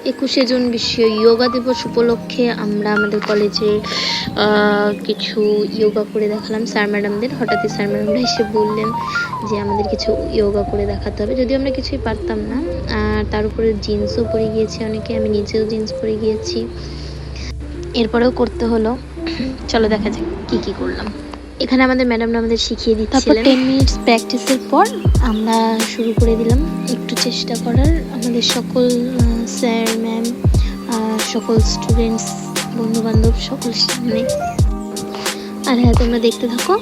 21শে June বিশ্ব যোগা দিবস উপলক্ষে আমরা আমাদের কলেজে কিছু যোগা করে দেখালাম স্যার ম্যাডামদের। হঠাৎই স্যার ম্যাডামরা এসে বললেন যে আমাদের কিছু যোগা করে দেখাতে হবে, যদিও আমরা কিছুই পারতাম না। আর তার উপরে জিন্সও পরে গিয়েছি অনেকে, আমি নিজেও জিন্স পরে গিয়েছি, এরপরেও করতে হলো। চলো দেখা যাক কি কি করলাম। এখানে আমাদের ম্যাডামরা আমাদের শিখিয়ে দিচ্ছিলেন। 10 মিনিটস প্র্যাকটিসের পর আমরা শুরু করে দিলাম একটু চেষ্টা করার। আমাদের সকল স্যার ম্যাম, সকল স্টুডেন্টস, বন্ধুবান্ধব সকল সামনে। আর হ্যাঁ, তোমরা দেখতে থাকো।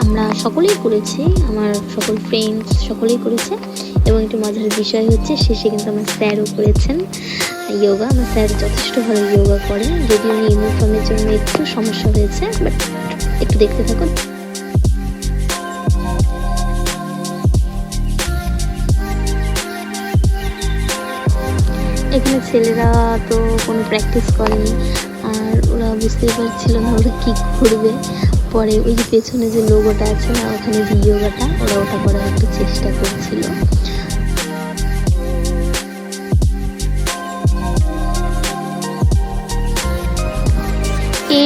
আমরা সকলেই করেছি, আমার সকল ফ্রেন্ডস সকলেই করেছে। এবং একটু মজার বিষয় হচ্ছে শেষে কিন্তু আমার স্যারও করেছেন যোগা। আমার স্যার যথেষ্ট ভালো যোগা করেন, যদিও উনি ইউনিফর্মের জন্য একটু সমস্যা হয়েছে, বাট একটু দেখতে থাকুন। এখানে ছেলেরা তো কোনো প্র্যাকটিস করেনি, আর ওরা বুঝতেই পারছিল না ওরা কী করবে। পরে ওই যে পেছনে যে লোগোটা আছে না, ওখানে যে যোগাটা, ওরা ওটা করার একটু চেষ্টা করছিল।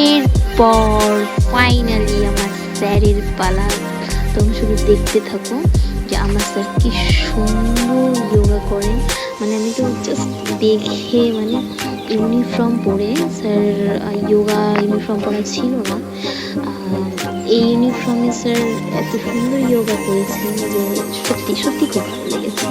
এরপর ফাইনালি আমার স্যারের পালা। তোমরা শুধু দেখতে থাকো যে আমার স্যার কি সুন্দর যোগা করেন। মানে আমি তো জাস্ট দেখে, মানে ইউনিফর্ম পরে, স্যার যোগা ইউনিফর্ম পরা ছিল না, এই ইউনিফর্মে স্যার এত সুন্দর যোগা করেছেন যে সত্যি সত্যি খুব ভালো লেগেছে।